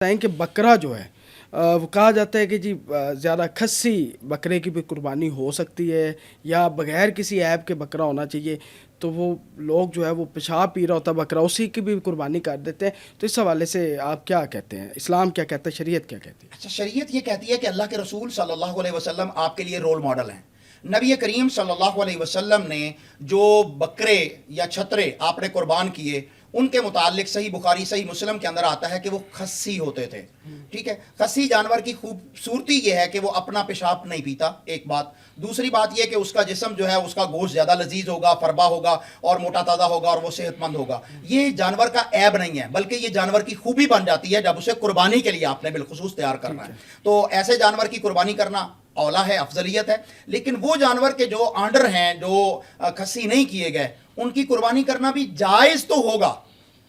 ہیں کہ بکرا جو ہے وہ کہا جاتا ہے کہ جی زیادہ کھسی بکرے کی بھی قربانی ہو سکتی ہے یا بغیر کسی عیب کے بکرا ہونا چاہیے، تو وہ لوگ جو ہے وہ پیشاب پی رہا ہوتا ہے بکرا، اسی کی بھی قربانی کر دیتے ہیں. تو اس حوالے سے آپ کیا کہتے ہیں؟ اسلام کیا کہتا ہے، شریعت کیا کہتی ہے؟ اچھا، شریعت یہ کہتی ہے کہ اللہ کے رسول صلی اللہ علیہ وسلم آپ کے لیے رول ماڈل ہیں. نبی کریم صلی اللہ علیہ وسلم نے جو بکرے یا چھترے آپ نے قربان کیے، ان کے متعلق صحیح بخاری صحیح مسلم کے اندر آتا ہے کہ وہ خسی ہوتے تھے. ٹھیک ہے، خسی جانور کی خوبصورتی یہ ہے کہ وہ اپنا پیشاب نہیں پیتا، ایک بات. دوسری بات یہ کہ اس کا جسم جو ہے اس کا گوشت زیادہ لذیذ ہوگا، فربا ہوگا اور موٹا تازہ ہوگا اور وہ صحت مند ہوگا. یہ جانور کا عیب نہیں ہے، بلکہ یہ جانور کی خوبی بن جاتی ہے جب اسے قربانی کے لیے آپ نے بالخصوص تیار کرنا ہے. تو ایسے جانور کی قربانی کرنا اولا ہے، افضلیت ہے. لیکن وہ جانور کے جو آنڈر ہیں، جو کھسی نہیں کیے گئے، ان کی قربانی کرنا بھی جائز تو ہوگا.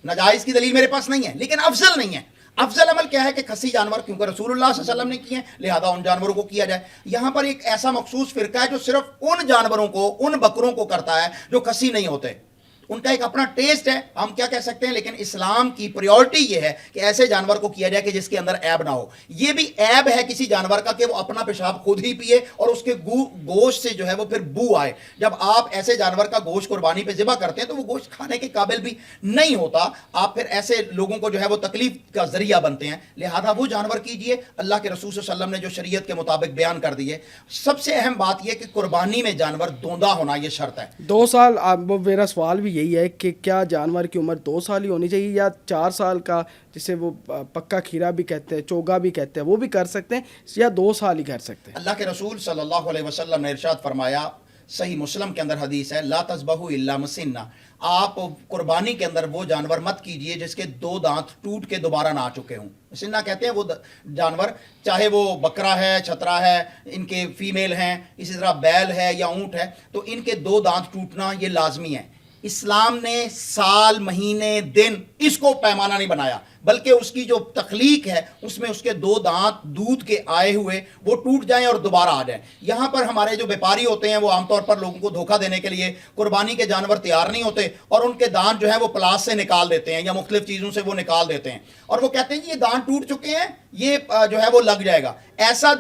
ناجائز کی دلیل میرے پاس نہیں ہے، لیکن افضل نہیں ہے. افضل عمل کیا ہے کہ کھسی جانور، کیونکہ رسول اللہ صلی اللہ علیہ وسلم نے کیے ہیں، لہذا ان جانوروں کو کیا جائے. یہاں پر ایک ایسا مخصوص فرقہ ہے جو صرف ان جانوروں کو، ان بکروں کو کرتا ہے جو کھسی نہیں ہوتے. ان کا ایک اپنا ٹیسٹ ہے، ہم کیا کہہ سکتے ہیں، لیکن اسلام کی پریورٹی یہ ہے کہ ایسے جانور کو کیا جائے کہ جس کے اندر عیب نہ ہو. یہ بھی عیب ہے کسی جانور کا کہ وہ اپنا پیشاب خود ہی پیے اور اس کے گوشت سے جو ہے وہ پھر بو آئے. جب آپ ایسے جانور کا گوشت قربانی پہ ذبح کرتے ہیں تو وہ گوشت کھانے کے قابل بھی نہیں ہوتا. آپ پھر ایسے لوگوں کو جو ہے وہ تکلیف کا ذریعہ بنتے ہیں. لہذا وہ جانور کیجئے اللہ کے رسول صلی اللہ علیہ وسلم نے جو شریعت کے مطابق بیان کر دیے. سب سے اہم بات یہ کہ قربانی میں جانور دوندا ہونا یہ شرط ہے. 2 سال. میرا سوال بھی یہی ہے کہ کیا جانور کی عمر 2 سال ہی ہونی چاہیے یا 4 سال کا، جسے وہ پکا کھیرا بھی کہتے ہیں، چوگا بھی کہتے ہیں، وہ بھی کر سکتے ہیں یا 2 سال ہی کر سکتے ہیں؟ اللہ کے رسول صلی اللہ علیہ وسلم نے ارشاد فرمایا، صحیح مسلم کے اندر حدیث ہے، لا تذبحوا الا مسنہ. آپ قربانی کے اندر وہ جانور مت کیجئے جس کے 2 دانت ٹوٹ کے دوبارہ نہ آ چکے ہوں. مسنہ کہتے ہیں وہ جانور، چاہے وہ بکرا ہے، چھترا ہے، ان کے فیمیل ہیں، اسی طرح بیل ہے یا اونٹ ہے، تو ان کے 2 دانت ٹوٹنا یہ لازمی ہے. اسلام نے سال، مہینے، دن اس کو پیمانہ نہیں بنایا، بلکہ اس کی جو تخلیق ہے اس میں اس کے 2 دانت دودھ کے آئے ہوئے وہ ٹوٹ جائیں اور دوبارہ آ جائیں. یہاں پر ہمارے جو بیپاری ہوتے ہیں وہ عام طور پر لوگوں کو دھوکہ دینے کے لیے قربانی کے جانور تیار نہیں ہوتے اور ان کے دانت جو ہے وہ پلاس سے نکال دیتے ہیں یا مختلف چیزوں سے وہ نکال دیتے ہیں اور وہ کہتے ہیں یہ دانت ٹوٹ چکے ہیں، یہ جو ہے وہ لگ جائے گا. ایسا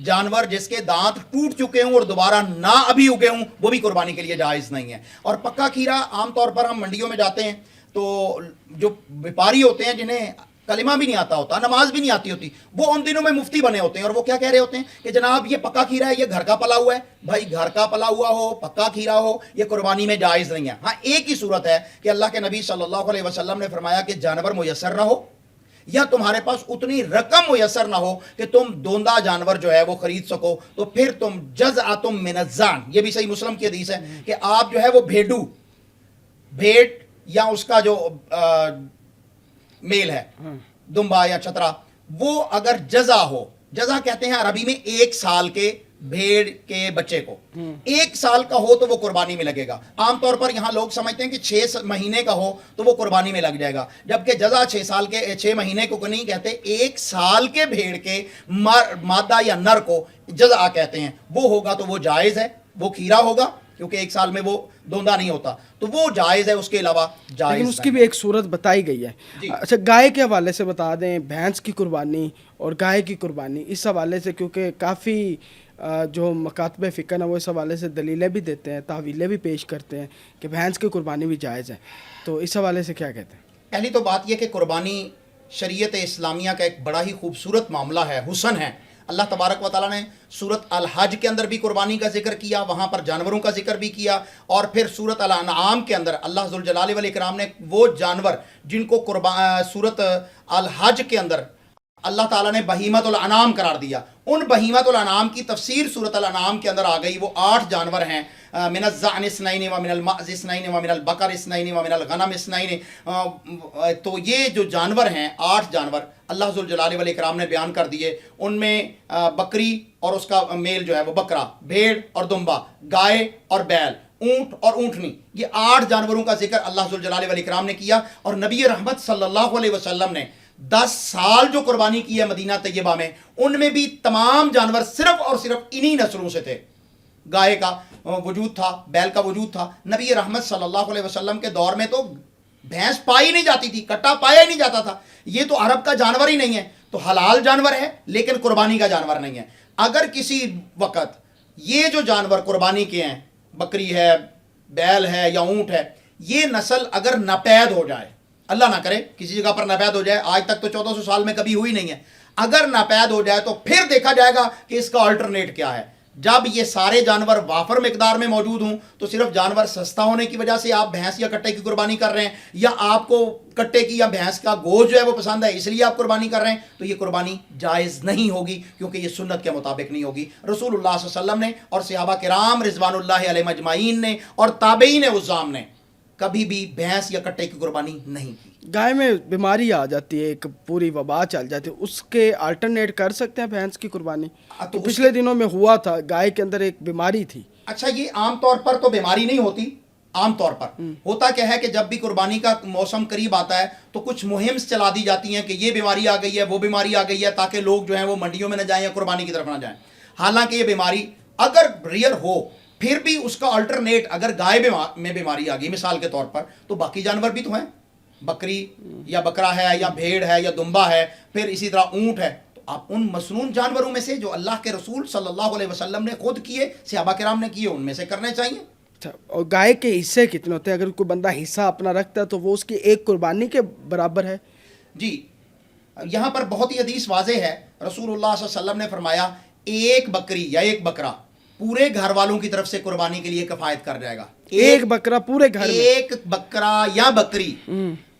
جانور جس کے دانت ٹوٹ چکے ہوں اور دوبارہ نہ ابھی اگے ہوں وہ بھی قربانی کے لیے جائز نہیں ہے. اور پکا کھیرا عام طور پر ہم منڈیوں میں جاتے ہیں تو جو بیپاری ہوتے ہیں جنہیں کلمہ بھی نہیں آتا ہوتا، نماز بھی نہیں آتی ہوتی، وہ ان دنوں میں مفتی بنے ہوتے ہیں اور وہ کیا کہہ رہے ہوتے ہیں کہ جناب یہ پکا کھیرا ہے، یہ گھر کا پلا ہوا ہے. بھائی گھر کا پلا ہوا ہو، پکا کھیرا ہو، یہ قربانی میں جائز نہیں ہے. ہاں ایک ہی صورت ہے کہ اللہ کے نبی صلی اللہ علیہ وسلم نے فرمایا کہ جانور میسر نہ ہو یا تمہارے پاس اتنی رقم میسر نہ ہو کہ تم دوندا جانور جو ہے وہ خرید سکو، تو پھر تم جزعۃ من الظان، یہ بھی صحیح مسلم کی حدیث ہے کہ آپ جو ہے وہ بھیڑ یا اس کا جو میل ہے، دمبا یا چھترا، وہ اگر جزا ہو، جزا کہتے ہیں عربی میں 1 سال کے بھیڑ کے بچے کو، 1 سال کا ہو تو وہ قربانی میں لگے گا. عام طور پر یہاں لوگ سمجھتے ہیں کہ 6 مہینے کا ہو تو وہ قربانی میں لگ جائے گا، جبکہ جزا 6 مہینے کو نہیں کہتے، 1 سال کے بھیڑ کے مادہ یا نر کو جزا کہتے ہیں. وہ ہوگا تو وہ جائز ہے، وہ کھیرا ہوگا کیونکہ 1 سال میں وہ دوندا نہیں ہوتا تو وہ جائز ہے، اس کے علاوہ جائز. لیکن اس کی بھی ایک صورت بتائی گئی ہے. اچھا، گائے کے حوالے سے بتا دیں، بھینس کی قربانی اور گائے کی قربانی، اس حوالے سے کیونکہ کافی جو مکاتب فقہ ہیں وہ اس حوالے سے دلیلیں بھی دیتے ہیں، تحویلیں بھی پیش کرتے ہیں کہ بھینس کی قربانی بھی جائز ہے، تو اس حوالے سے کیا کہتے ہیں؟ پہلی تو بات یہ کہ قربانی شریعت اسلامیہ کا ایک بڑا ہی خوبصورت معاملہ ہے، حسن ہے. اللہ تبارک و تعالیٰ نے سورت الحج کے اندر بھی قربانی کا ذکر کیا، وہاں پر جانوروں کا ذکر بھی کیا، اور پھر سورت الانعام کے اندر اللہ ذوالجلال والاکرام نے وہ جانور جن کو سورت الحج کے اندر اللہ تعالیٰ نے بہیمت الانعام قرار دیا، ان بہیمت الانعام کی تفسیر سورت الانعام کے اندر آ گئی. وہ 8 جانور ہیں، من الضأن اثنین ومن المعز اثنین ومن البقر اثنین ومن الغنم اثنین. تو یہ جو جانور ہیں 8 جانور اللہ ذوالجلال والاکرام نے بیان کر دیے. ان میں بکری اور اس کا میل جو ہے وہ بکرا، بھیڑ اور دمبا، گائے اور بیل، اونٹ اور اونٹنی، یہ 8 جانوروں کا ذکر اللہ ذوالجلال والاکرام نے کیا. اور نبی رحمت صلی اللہ علیہ وسلم نے 10 سال جو قربانی کی ہے مدینہ طیبہ میں، ان میں بھی تمام جانور صرف اور صرف انہی نسلوں سے تھے. گائے کا وجود تھا، بیل کا وجود تھا. نبی رحمت صلی اللہ علیہ وسلم کے دور میں تو بھینس پائی نہیں جاتی تھی، کٹا پایا ہی نہیں جاتا تھا، یہ تو عرب کا جانور ہی نہیں ہے. تو حلال جانور ہے لیکن قربانی کا جانور نہیں ہے. اگر کسی وقت یہ جو جانور قربانی کے ہیں، بکری ہے، بیل ہے یا اونٹ ہے، یہ نسل اگر ناپید ہو جائے، اللہ نہ کرے کسی جگہ پر ناپید ہو جائے، آج تک تو 1400 سال میں کبھی ہوئی نہیں ہے، اگر ناپید ہو جائے تو پھر دیکھا جائے گا کہ اس کا آلٹرنیٹ کیا ہے. جب یہ سارے جانور وافر مقدار میں موجود ہوں تو صرف جانور سستا ہونے کی وجہ سے آپ بھینس یا کٹے کی قربانی کر رہے ہیں، یا آپ کو کٹے کی یا بھینس کا گوشت جو ہے وہ پسند ہے اس لیے آپ قربانی کر رہے ہیں، تو یہ قربانی جائز نہیں ہوگی، کیونکہ یہ سنت کے مطابق نہیں ہوگی. رسول اللہ صلی اللہ علیہ وسلم نے اور صحابہ کرام رضوان اللہ علیہم اجمعین نے اور تابعین عظام نے کبھی بھی بھینس یا کٹے کی قربانی نہیں کی. گائے میں بیماری آ جاتی ہے، ایک پوری وبا چل جاتی ہے، اس کے آلٹرنیٹ کر سکتے ہیں بھینس کی قربانی؟ تو پچھلے دنوں میں ہوا تھا، گائے کے اندر ایک بیماری تھی. اچھا، یہ عام طور پر تو بیماری نہیں ہوتی. عام طور پر ہوتا کیا ہے کہ جب بھی قربانی کا موسم قریب آتا ہے تو کچھ مہم چلا دی جاتی ہیں کہ یہ بیماری آ گئی ہے، وہ بیماری آ گئی ہے، تاکہ لوگ جو ہیں وہ منڈیوں میں نہ جائیں یا قربانی کی طرف نہ جائیں. حالانکہ یہ بیماری اگر ریئر ہو پھر بھی اس کا الٹرنیٹ، اگر گائے میں بیماری آ گئی مثال کے طور پر، تو باقی جانور بھی تو ہیں، بکری یا بکرا ہے یا بھیڑ ہے یا دمبا ہے، پھر اسی طرح اونٹ ہے. تو آپ ان مسنون جانوروں میں سے جو اللہ کے رسول صلی اللہ علیہ وسلم نے خود کیے، صحابہ کرام نے کیے، ان میں سے کرنے چاہیے. اچھا، اور گائے کے حصے کتنے ہوتے ہیں؟ اگر کوئی بندہ حصہ اپنا رکھتا ہے تو وہ اس کی ایک قربانی کے برابر ہے؟ جی، یہاں پر بہت ہی حدیث واضح ہے. رسول اللہ صلی اللہ علیہ وسلم نے فرمایا ایک بکری یا ایک بکرا پورے گھر والوں کی طرف سے قربانی کے لیے کفایت کر جائے گا. ایک بکرا پورے گھر میں؟ ایک بکرا یا بکری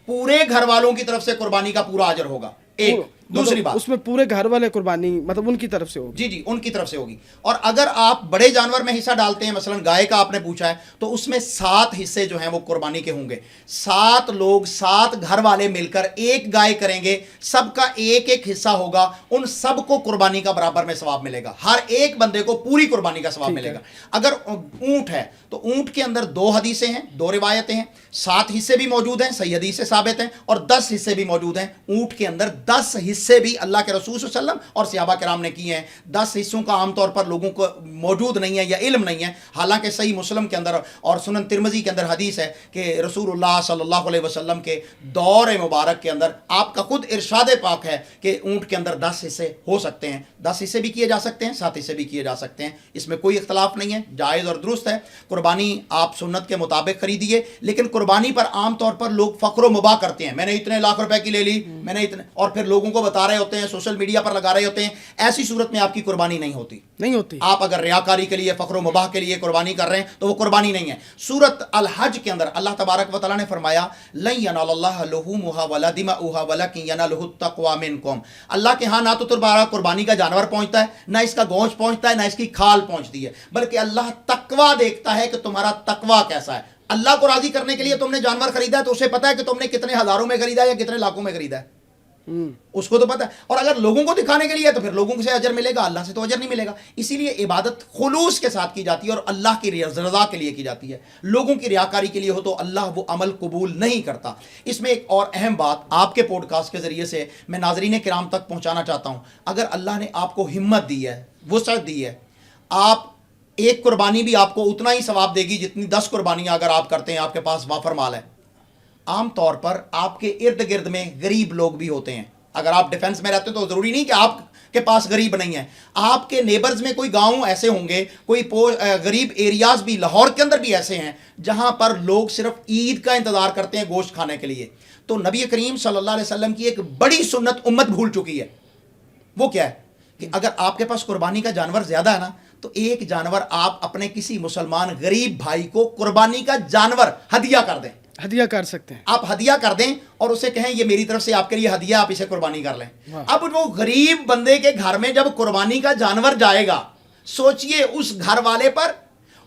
پورے گھر والوں کی طرف سے قربانی کا پورا اجر ہوگا. ایک دوسری بات، اس میں پورے گھر والے قربانی مطلب ان کی طرف سے ہوگی؟ جی جی، ان کی طرف سے ہوگی. اور اگر آپ بڑے جانور میں حصہ ڈالتے ہیں، مثلا گائے کا آپ نے پوچھا ہے، تو اس میں 7 حصے جو ہیں وہ قربانی کے ہوں گے. 7 لوگ 7 گھر والے مل کر ایک گائے کریں گے، سب کا ایک ایک حصہ ہوگا، ان سب کو قربانی کا برابر میں ثواب ملے گا. ہر ایک بندے کو پوری قربانی کا ثواب ملے گا. اگر اونٹ ہے تو اونٹ کے اندر 2 حدیثیں ہیں، 2 روایتیں ہیں، 7 حصے بھی موجود ہیں، صحیح حدیث سے ثابت ہیں، اور 10 حصے بھی موجود ہیں. اونٹ کے اندر 10 حصے بھی اللہ کے رسول صلی اللہ علیہ وسلم اور صحابہ کرام نے کیے ہیں. 10 حصوں کا عام طور پر لوگوں کو موجود نہیں ہے یا علم نہیں ہے. حالانکہ صحیح مسلم کے اندر اور سنن ترمذی کے اندر حدیث ہے کہ رسول اللہ صلی اللہ علیہ وسلم کے دور مبارک کے اندر آپ کا خود ارشاد پاک ہے کہ اونٹ کے اندر 10 حصے ہو سکتے ہیں. 10 حصے بھی کیے جا سکتے ہیں، 7 حصے بھی کیے جا سکتے ہیں. اس میں کوئی اختلاف نہیں ہے، جائز اور درست ہے. قربانی آپ سنت کے مطابق خریدیے. لیکن قربانی پر عام طور پر لوگ فخر و مباح کرتے ہیں، میں نے اتنے لاکھ روپے کی لے لی، میں نے اتنے، اور پھر لوگوں کو بتا رہے ہوتے ہیں، سوشل میڈیا پر لگا رہے ہوتے ہیں. ایسی صورت میں آپ کی قربانی نہیں ہوتی. آپ اگر ریاکاری کے لیے، فخر و مباح کے لیے قربانی کر رہے ہیں تو وہ قربانی نہیں ہے. سورۃ الحج کے اندر اللہ تبارک و تعالیٰ نے فرمایا لن ینال اللہ لحومها ولا دماؤها ولکن ینالہ التقوی منکم. اللہ کے ہاں نہ تو تمہارا قربانی کا جانور پہنچتا ہے، نہ اس کا گوشت پہنچتا ہے، نہ اس کی کھال پہنچتی ہے، بلکہ اللہ تقوی دیکھتا ہے کہ تمہارا تقوی کیسا ہے. اللہ کو راضی کرنے کے لیے تم نے جانور خریدا ہے تو اسے پتا ہے کہ تم نے کتنے ہزاروں میں خریدا ہے یا کتنے لاکھوں میں خریدا ہے، اس کو تو پتا ہے. اور اگر لوگوں کو دکھانے کے لیے تو پھر لوگوں سے اجر ملے گا، اللہ سے تو اجر نہیں ملے گا. اسی لیے عبادت خلوص کے ساتھ کی جاتی ہے اور اللہ کی رضا کے لیے کی جاتی ہے. لوگوں کی ریاکاری کے لیے ہو تو اللہ وہ عمل قبول نہیں کرتا. اس میں ایک اور اہم بات آپ کے پوڈ کاسٹ کے ذریعے سے میں ناظرین کرام تک پہنچانا چاہتا ہوں. اگر اللہ نے آپ کو ہمت دی ہے، وسعت دی ہے، آپ ایک قربانی بھی آپ کو اتنا ہی ثواب دے گی جتنی 10 قربانیاں اگر آپ کرتے ہیں. آپ کے پاس وافر مال ہے. عام طور پر آپ کے ارد گرد میں غریب لوگ بھی ہوتے ہیں. اگر آپ ڈیفنس میں رہتے تو ضروری نہیں کہ آپ کے پاس غریب نہیں ہے. آپ کے نیبرز میں کوئی گاؤں ایسے ہوں گے، کوئی غریب ایریاز بھی لاہور کے اندر بھی ایسے ہیں جہاں پر لوگ صرف عید کا انتظار کرتے ہیں گوشت کھانے کے لیے. تو نبی کریم صلی اللہ علیہ وسلم کی ایک بڑی سنت امت بھول چکی ہے. وہ کیا ہے کہ اگر آپ کے پاس قربانی کا جانور زیادہ ہے نا تو ایک جانور آپ اپنے کسی مسلمان غریب بھائی کو قربانی کا جانور ہدیہ کر دیں. ہدیہ کر سکتے ہیں آپ، ہدیہ کر دیں اور اسے کہیں یہ میری طرف سے آپ کے لیے ہدیہ، آپ اسے قربانی کر لیں. اب وہ غریب بندے کے گھر میں جب قربانی کا جانور جائے گا، سوچئے اس گھر والے پر،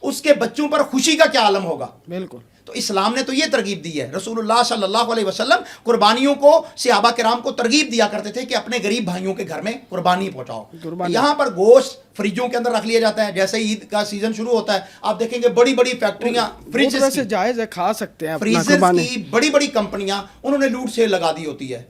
اس کے بچوں پر خوشی کا کیا عالم ہوگا. بالکل. تو اسلام نے تو یہ ترغیب دی ہے. رسول اللہ صلی اللہ علیہ وسلم قربانیوں کو صحابہ کرام کو ترغیب دیا کرتے تھے کہ اپنے غریب بھائیوں کے گھر میں قربانی پہنچاؤ. یہاں پر گوشت فریجوں کے اندر رکھ لیا جاتا ہے. جیسے عید کا سیزن شروع ہوتا ہے آپ دیکھیں گے بڑی بڑی فیکٹریاں، فریجز سے جائز ہے، کھا سکتے ہیں. فریجز کی بڑی بڑی کمپنیاں انہوں نے لوٹ سیل لگا دی ہوتی ہے.